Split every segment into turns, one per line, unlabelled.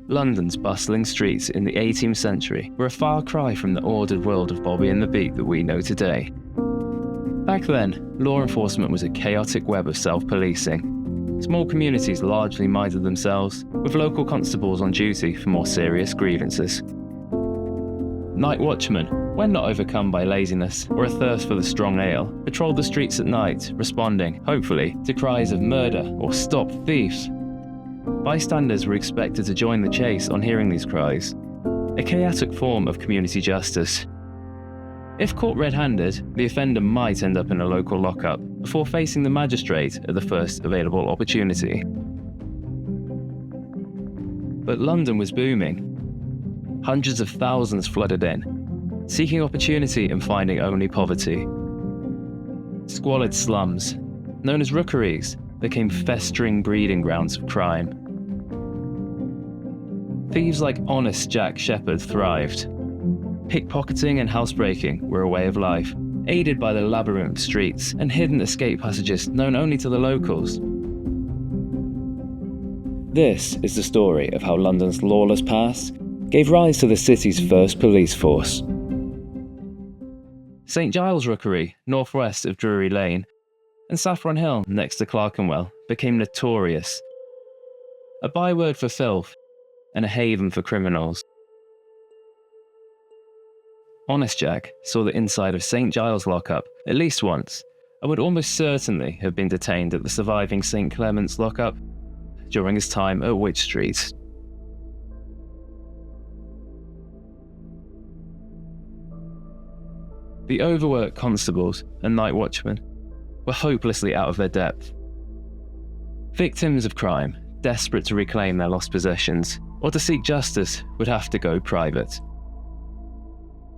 London's bustling streets in the 18th century were a far cry from the ordered world of Bobby and the Beat that we know today. Back then, law enforcement was a chaotic web of self-policing. Small communities largely minded themselves, with local constables on duty for more serious grievances. Night watchmen, when not overcome by laziness or a thirst for the strong ale, patrolled the streets at night, responding, hopefully, to cries of murder or stop thieves. Bystanders were expected to join the chase on hearing these cries, a chaotic form of community justice. If caught red-handed, the offender might end up in a local lockup before facing the magistrate at the first available opportunity. But London was booming. Hundreds of thousands flooded in, seeking opportunity and finding only poverty. Squalid slums, known as rookeries, became festering breeding grounds of crime. Thieves like honest Jack Sheppard thrived. Pickpocketing and housebreaking were a way of life, aided by the labyrinth of streets and hidden escape passages known only to the locals. This is the story of how London's lawless past gave rise to the city's first police force. St Giles Rookery, northwest of Drury Lane, and Saffron Hill, next to Clerkenwell, became notorious. A byword for filth, and a haven for criminals. Honest Jack saw the inside of St Giles lockup at least once, and would almost certainly have been detained at the surviving St Clement's lockup during his time at Wych Street. The overworked constables and night watchmen were hopelessly out of their depth. Victims of crime, desperate to reclaim their lost possessions or to seek justice, would have to go private.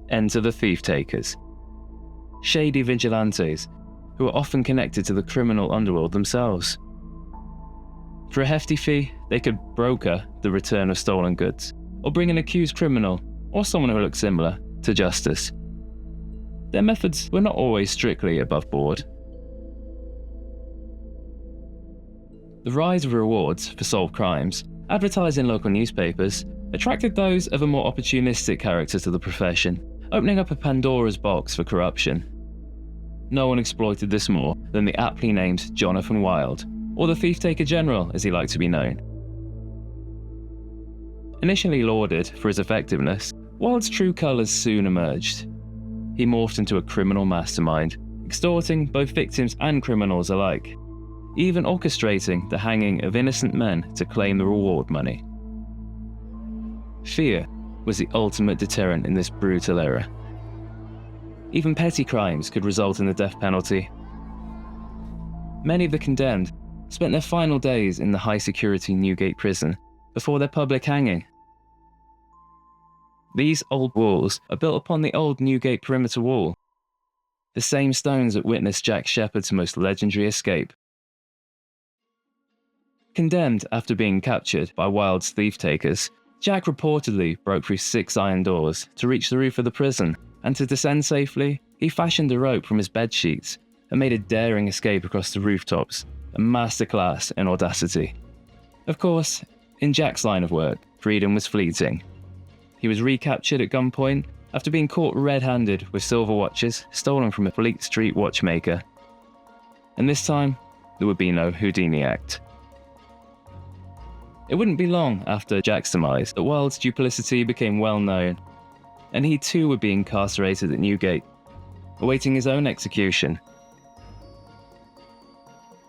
Enter the thief-takers, shady vigilantes who were often connected to the criminal underworld themselves. For a hefty fee, they could broker the return of stolen goods, or bring an accused criminal, or someone who looked similar, to justice. Their methods were not always strictly above board. The rise of rewards for solved crimes, advertised in local newspapers, attracted those of a more opportunistic character to the profession, opening up a Pandora's box for corruption. No one exploited this more than the aptly named Jonathan Wild, or the Thief-Taker General as he liked to be known. Initially lauded for his effectiveness, Wild's true colours soon emerged. He morphed into a criminal mastermind, extorting both victims and criminals alike, even orchestrating the hanging of innocent men to claim the reward money. Fear was the ultimate deterrent in this brutal era. Even petty crimes could result in the death penalty. Many of the condemned spent their final days in the high-security Newgate Prison before their public hanging. These old walls are built upon the old Newgate perimeter wall, the same stones that witnessed Jack Sheppard's most legendary escape. Condemned after being captured by Wild's thief-takers, Jack reportedly broke through 6 iron doors to reach the roof of the prison, and to descend safely, he fashioned a rope from his bedsheets and made a daring escape across the rooftops, a masterclass in audacity. Of course, in Jack's line of work, freedom was fleeting. He was recaptured at gunpoint after being caught red-handed with silver watches stolen from a Fleet Street watchmaker. And this time, there would be no Houdini act. It wouldn't be long after Jack's demise that Wild's duplicity became well known, and he too would be incarcerated at Newgate, awaiting his own execution.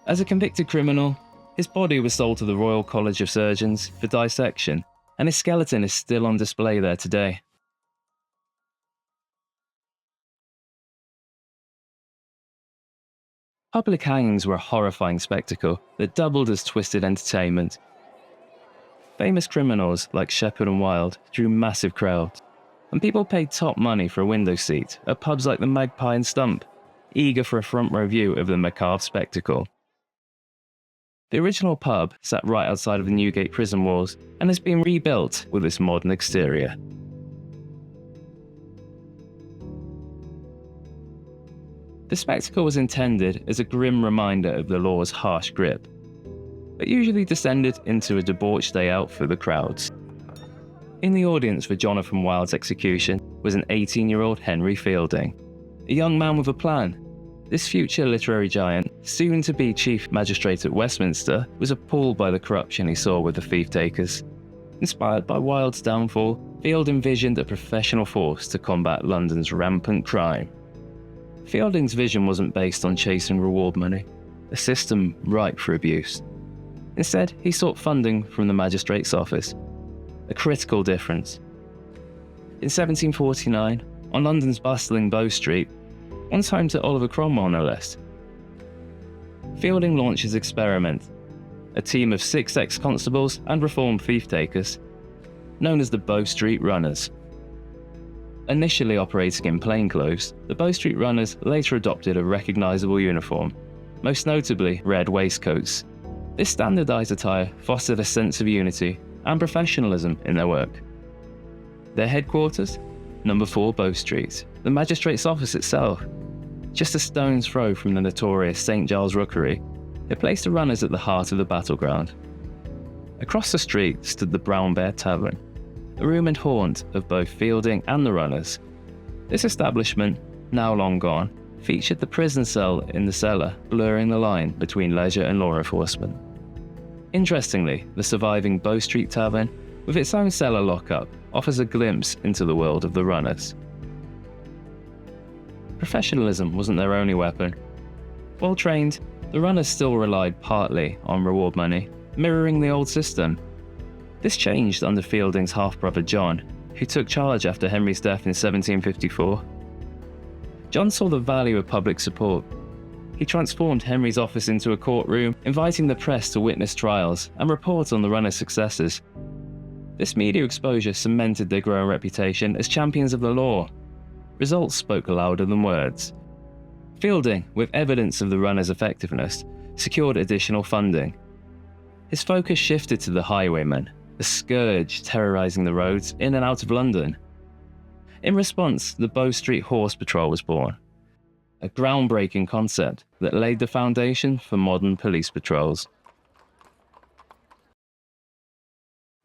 As a convicted criminal, his body was sold to the Royal College of Surgeons for dissection, and his skeleton is still on display there today. Public hangings were a horrifying spectacle that doubled as twisted entertainment. Famous criminals like Sheppard and Wild drew massive crowds, and people paid top money for a window seat at pubs like the Magpie and Stump, eager for a front row view of the macabre spectacle. The original pub sat right outside of the Newgate prison walls and has been rebuilt with its modern exterior. The spectacle was intended as a grim reminder of the law's harsh grip, but usually descended into a debauched day out for the crowds. In the audience for Jonathan Wild's execution was an 18-year-old Henry Fielding, a young man with a plan. This future literary giant, soon to be Chief Magistrate at Westminster, was appalled by the corruption he saw with the thief-takers. Inspired by Wild's downfall, Field envisioned a professional force to combat London's rampant crime. Fielding's vision wasn't based on chasing reward money, a system ripe for abuse. Instead, he sought funding from the magistrate's office, a critical difference. In 1749, on London's bustling Bow Street, once home to Oliver Cromwell no less, Fielding launched his experiment, a team of 6 ex-constables and reformed thief-takers, known as the Bow Street Runners. Initially operating in plainclothes, the Bow Street Runners later adopted a recognisable uniform, most notably red waistcoats. This standardised attire fostered a sense of unity and professionalism in their work. Their headquarters? Number 4 Bow Street, the magistrate's office itself. Just a stone's throw from the notorious St Giles Rookery, it placed the runners at the heart of the battleground. Across the street stood the Brown Bear Tavern, a rumoured haunt of both Fielding and the runners. This establishment, now long gone, featured the prison cell in the cellar, blurring the line between leisure and law enforcement. Interestingly, the surviving Bow Street Tavern, with its own cellar lockup, offers a glimpse into the world of the runners. Professionalism wasn't their only weapon. Well trained, the runners still relied partly on reward money, mirroring the old system. This changed under Fielding's half-brother John, who took charge after Henry's death in 1754. John saw the value of public support. He transformed Henry's office into a courtroom, inviting the press to witness trials and report on the runners' successes. This media exposure cemented their growing reputation as champions of the law. Results spoke louder than words. Fielding, with evidence of the runners' effectiveness, secured additional funding. His focus shifted to the highwaymen, a scourge terrorising the roads in and out of London. In response, the Bow Street Horse Patrol was born, a groundbreaking concept that laid the foundation for modern police patrols.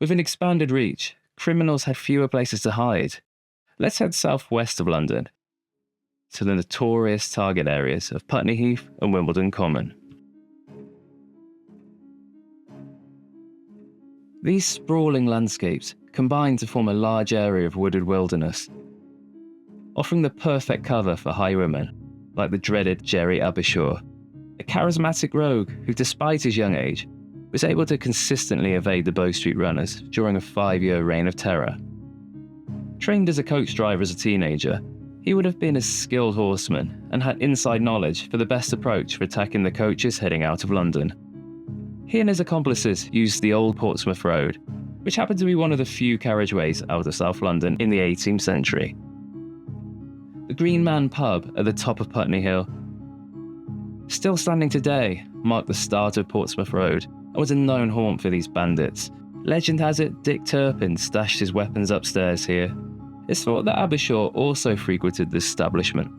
With an expanded reach, criminals had fewer places to hide. Let's head southwest of London, to the notorious target areas of Putney Heath and Wimbledon Common. These sprawling landscapes combine to form a large area of wooded wilderness, offering the perfect cover for highwaymen like the dreaded Jerry Abershawe, a charismatic rogue who, despite his young age, was able to consistently evade the Bow Street Runners during a 5-year reign of terror. Trained as a coach driver as a teenager, he would have been a skilled horseman and had inside knowledge for the best approach for attacking the coaches heading out of London. He and his accomplices used the old Portsmouth Road, which happened to be one of the few carriageways out of South London in the 18th century. The Green Man pub at the top of Putney Hill, still standing today, marked the start of Portsmouth Road and was a known haunt for these bandits. Legend has it Dick Turpin stashed his weapons upstairs here. It's thought that Abershawe also frequented this establishment,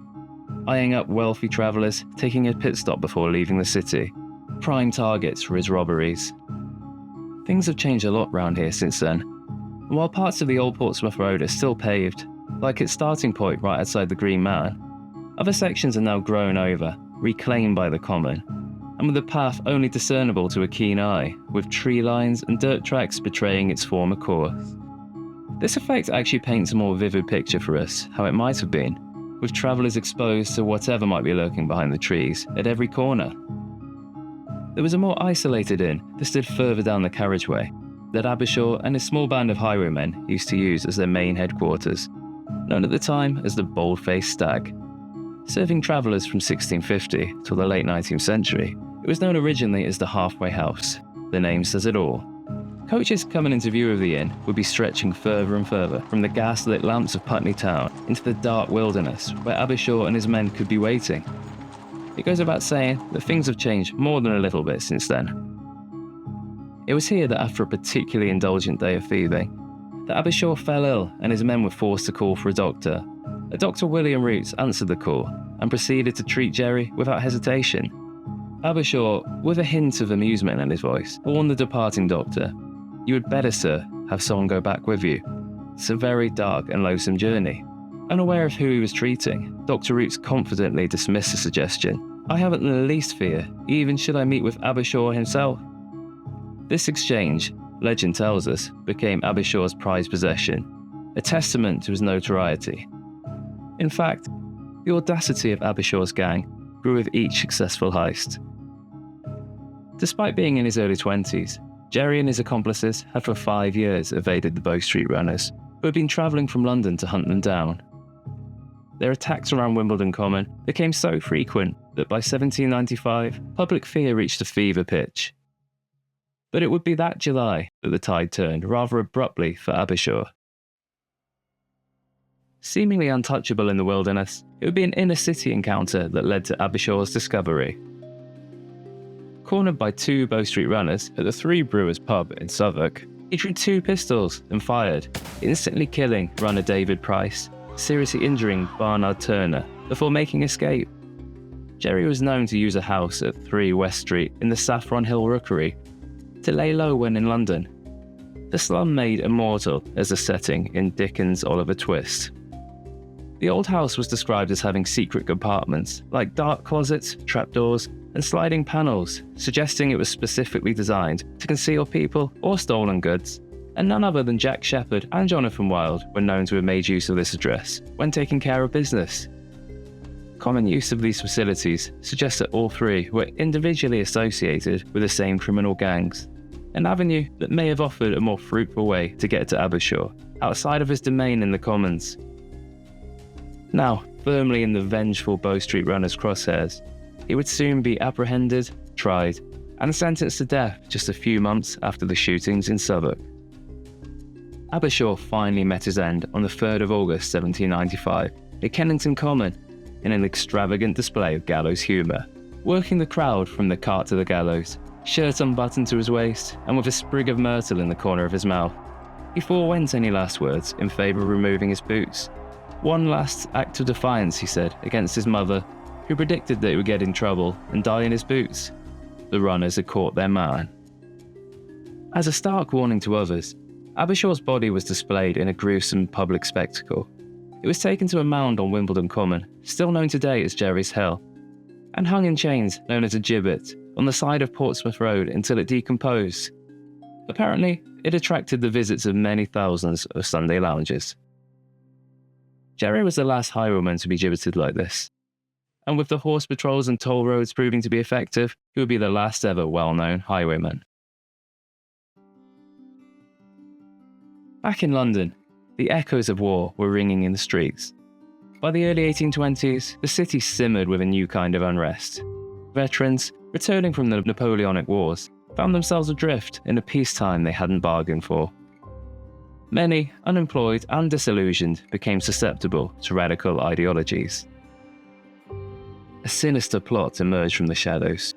eyeing up wealthy travellers taking a pit stop before leaving the city, prime targets for his robberies. Things have changed a lot round here since then, and while parts of the old Portsmouth Road are still paved, like its starting point right outside the Green Man, other sections are now grown over, reclaimed by the common, and with the path only discernible to a keen eye, with tree lines and dirt tracks betraying its former course. This effect actually paints a more vivid picture for us, how it might have been, with travellers exposed to whatever might be lurking behind the trees at every corner. There was a more isolated inn that stood further down the carriageway, that Abershawe and his small band of highwaymen used to use as their main headquarters, known at the time as the Bold-Faced Stag. Serving travellers from 1650 till the late 19th century, it was known originally as the Halfway House. The name says it all. Coaches coming into view of the inn would be stretching further and further from the gas-lit lamps of Putney Town into the dark wilderness where Abershawe and his men could be waiting. It goes about saying that things have changed more than a little bit since then. It was here that after a particularly indulgent day of thieving, that Abershawe fell ill and his men were forced to call for a doctor. Dr. William Roots answered the call and proceeded to treat Jerry without hesitation. Abershawe, with a hint of amusement in his voice, warned the departing doctor, "You had better, sir, have someone go back with you. It's a very dark and loathsome journey. Unaware of who he was treating, Dr. Roots confidently dismissed the suggestion. I haven't the least fear, even should I meet with Abershawe himself. This exchange, legend tells us, became Abershawe's prized possession, a testament to his notoriety. In fact, the audacity of Abershawe's gang grew with each successful heist. Despite being in his early 20s, Jerry and his accomplices had for 5 years evaded the Bow Street runners, who had been travelling from London to hunt them down. Their attacks around Wimbledon Common became so frequent that by 1795, public fear reached a fever pitch. But it would be that July that the tide turned rather abruptly for Abershawe. Seemingly untouchable in the wilderness, it would be an inner-city encounter that led to Abershawe's discovery. Cornered by 2 Bow Street runners at the Three Brewers pub in Southwark, he drew 2 pistols and fired, instantly killing runner David Price, seriously injuring Barnard Turner, before making escape. Jerry was known to use a house at 3 West Street in the Saffron Hill Rookery to lay low when in London. The slum made immortal as a setting in Dickens' Oliver Twist. The old house was described as having secret compartments, like dark closets, trapdoors, and sliding panels, suggesting it was specifically designed to conceal people or stolen goods, and none other than Jack Sheppard and Jonathan Wild were known to have made use of this address when taking care of business. Common use of these facilities suggests that all 3 were individually associated with the same criminal gangs, an avenue that may have offered a more fruitful way to get to Abershawe, outside of his domain in the Commons. Now, firmly in the vengeful Bow Street runners' crosshairs, he would soon be apprehended, tried, and sentenced to death just a few months after the shootings in Southwark. Abershawe finally met his end on the 3rd of August 1795 at Kennington Common in an extravagant display of gallows humour, working the crowd from the cart to the gallows, shirt unbuttoned to his waist and with a sprig of myrtle in the corner of his mouth. He forewent any last words in favour of removing his boots. One last act of defiance, he said, against his mother, who predicted that he would get in trouble and die in his boots. The runners had caught their man. As a stark warning to others, Abershawe's body was displayed in a gruesome public spectacle. It was taken to a mound on Wimbledon Common, still known today as Jerry's Hill, and hung in chains known as a gibbet on the side of Portsmouth Road until it decomposed. Apparently, it attracted the visits of many thousands of Sunday loungers. Jerry was the last highwayman to be gibbeted like this, and with the horse patrols and toll roads proving to be effective, he would be the last ever well-known highwayman. Back in London, the echoes of war were ringing in the streets. By the early 1820s, the city simmered with a new kind of unrest. Veterans, returning from the Napoleonic Wars, found themselves adrift in a peacetime they hadn't bargained for. Many, unemployed and disillusioned, became susceptible to radical ideologies. A sinister plot emerged from the shadows.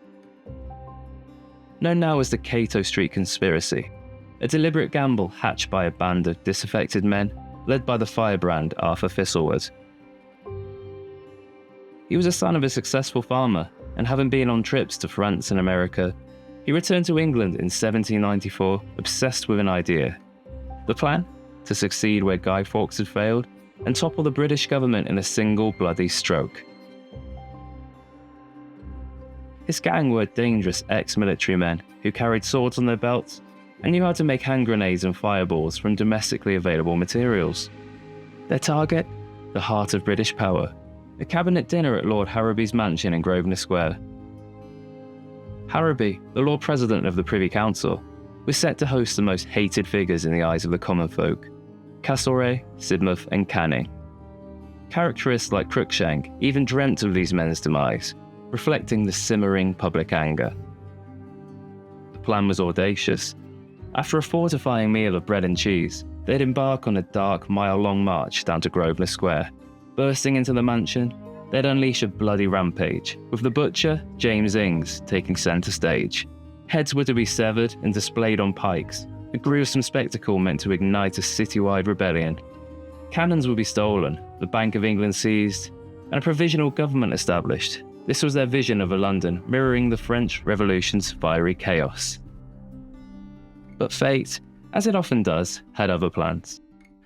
Known now as the Cato Street Conspiracy, a deliberate gamble hatched by a band of disaffected men led by the firebrand Arthur Thistlewood. He was a son of a successful farmer, and having been on trips to France and America, he returned to England in 1794 obsessed with an idea. The plan? To succeed where Guy Fawkes had failed and topple the British government in a single bloody stroke. His gang were dangerous ex-military men who carried swords on their belts and knew how to make hand grenades and fireballs from domestically available materials. Their target? The heart of British power, a cabinet dinner at Lord Harrowby's mansion in Grosvenor Square. Harrowby, the Lord President of the Privy Council, was set to host the most hated figures in the eyes of the common folk: Castlereagh, Sidmouth and Canning. Characterists like Cruikshank even dreamt of these men's demise, reflecting the simmering public anger. The plan was audacious. After a fortifying meal of bread and cheese, they'd embark on a dark, mile-long march down to Grosvenor Square. Bursting into the mansion, they'd unleash a bloody rampage, with the butcher, James Ings, taking centre stage. Heads were to be severed and displayed on pikes, a gruesome spectacle meant to ignite a citywide rebellion. Cannons would be stolen, the Bank of England seized, and a provisional government established. This was their vision of a London mirroring the French Revolution's fiery chaos. But fate, as it often does, had other plans.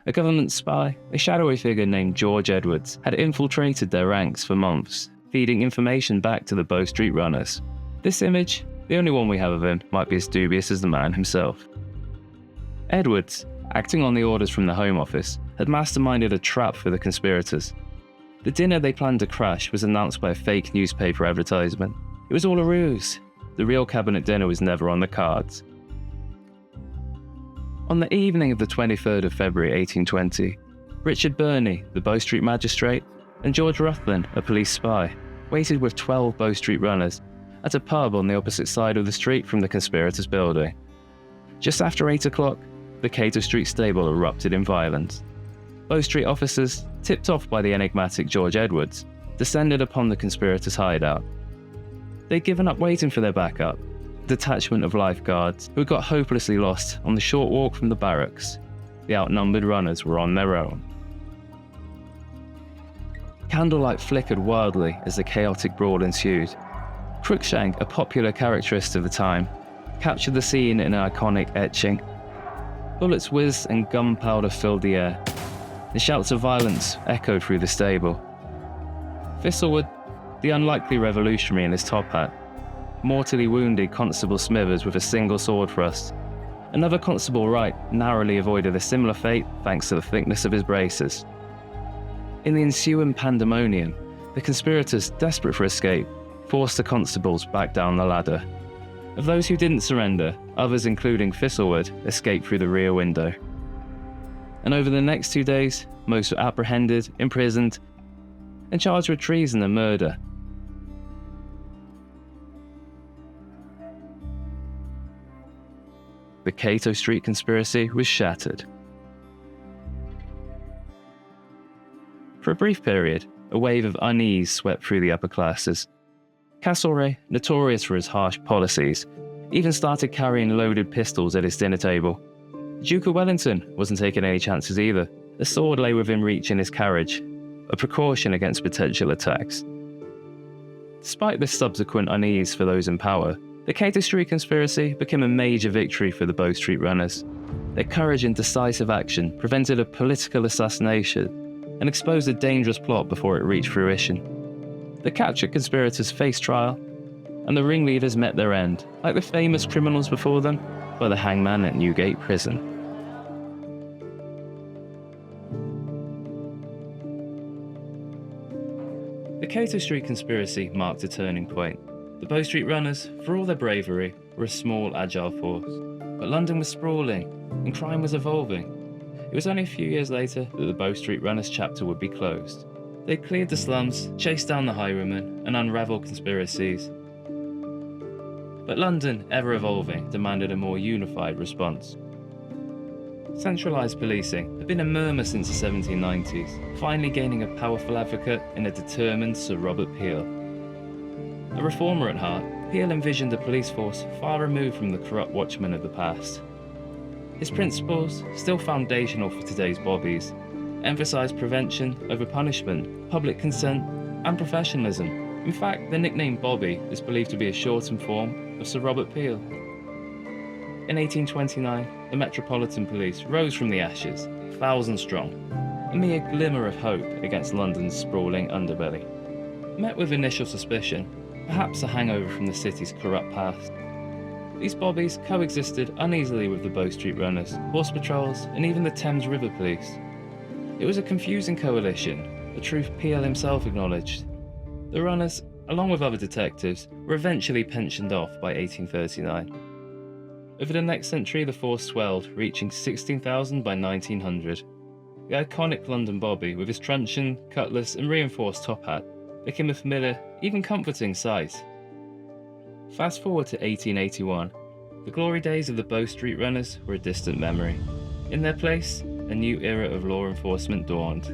A government spy, a shadowy figure named George Edwards, had infiltrated their ranks for months, feeding information back to the Bow Street runners. This image, the only one we have of him, might be as dubious as the man himself. Edwards, acting on the orders from the Home Office, had masterminded a trap for the conspirators. The dinner they planned to crash was announced by a fake newspaper advertisement. It was all a ruse. The real cabinet dinner was never on the cards. On the evening of the 23rd of February 1820, Richard Burney, the Bow Street magistrate, and George Ruthven, a police spy, waited with 12 Bow Street runners at a pub on the opposite side of the street from the conspirators' building. Just after 8 o'clock, the Cato Street stable erupted in violence. Bow Street officers, tipped off by the enigmatic George Edwards, descended upon the conspirators' hideout. They'd given up waiting for their backup, a detachment of lifeguards who had got hopelessly lost on the short walk from the barracks. The outnumbered runners were on their own. Candlelight flickered wildly as the chaotic brawl ensued. Cruikshank, a popular caricaturist of the time, captured the scene in an iconic etching. Bullets whizzed and gunpowder filled the air. The shouts of violence echoed through the stable. Thistlewood, the unlikely revolutionary in his top hat, mortally wounded Constable Smithers with a single sword thrust. Another Constable Wright narrowly avoided a similar fate thanks to the thickness of his braces. In the ensuing pandemonium, the conspirators, desperate for escape, forced the constables back down the ladder. Of those who didn't surrender, others, including Thistlewood, escaped through the rear window. And over the next 2 days, most were apprehended, imprisoned, and charged with treason and murder. The Cato Street conspiracy was shattered. For a brief period, a wave of unease swept through the upper classes. Castlereagh, notorious for his harsh policies, even started carrying loaded pistols at his dinner table. The Duke of Wellington wasn't taking any chances either. A sword lay within reach in his carriage, a precaution against potential attacks. Despite this subsequent unease for those in power, the Cato Street conspiracy became a major victory for the Bow Street runners. Their courage and decisive action prevented a political assassination and exposed a dangerous plot before it reached fruition. The captured conspirators faced trial, and the ringleaders met their end, like the famous criminals before them, by the hangman at Newgate Prison. The Cato Street conspiracy marked a turning point. The Bow Street runners, for all their bravery, were a small, agile force. But London was sprawling, and crime was evolving. It was only a few years later that the Bow Street runners chapter would be closed. They cleared the slums, chased down the highwaymen, and unravelled conspiracies. But London, ever evolving, demanded a more unified response. Centralised policing had been a murmur since the 1790s, finally gaining a powerful advocate in a determined Sir Robert Peel. A reformer at heart, Peel envisioned a police force far removed from the corrupt watchmen of the past. His principles, still foundational for today's bobbies, emphasised prevention over punishment, public consent, and professionalism. In fact, the nickname Bobby is believed to be a shortened form of Sir Robert Peel. In 1829, the Metropolitan Police rose from the ashes, 1,000 strong, a mere glimmer of hope against London's sprawling underbelly. Met with initial suspicion, perhaps a hangover from the city's corrupt past, these bobbies coexisted uneasily with the Bow Street runners, horse patrols, and even the Thames River Police. It was a confusing coalition, a truth Peel himself acknowledged. The runners, along with other detectives, were eventually pensioned off by 1839. Over the next century, the force swelled, reaching 16,000 by 1900. The iconic London bobby, with his truncheon, cutlass, and reinforced top hat, became a familiar, even comforting sight. Fast forward to 1881, the glory days of the Bow Street runners were a distant memory. In their place, a new era of law enforcement dawned.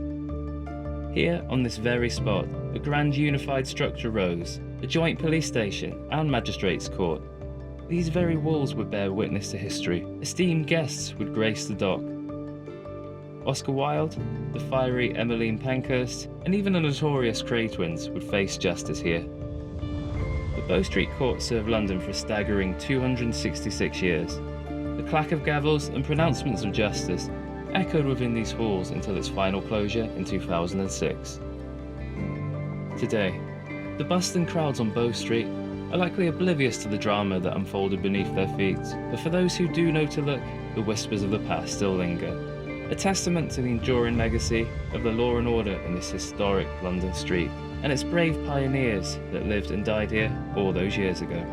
Here, on this very spot, a grand unified structure rose, a joint police station and magistrates' court. These very walls would bear witness to history. Esteemed guests would grace the dock. Oscar Wilde, the fiery Emmeline Pankhurst, and even the notorious Cray twins would face justice here. The Bow Street Court served London for a staggering 266 years. The clack of gavels and pronouncements of justice echoed within these halls until its final closure in 2006. Today, the bustling crowds on Bow Street are likely oblivious to the drama that unfolded beneath their feet, but for those who do know to look, the whispers of the past still linger, a testament to the enduring legacy of the law and order in this historic London street, and its brave pioneers that lived and died here all those years ago.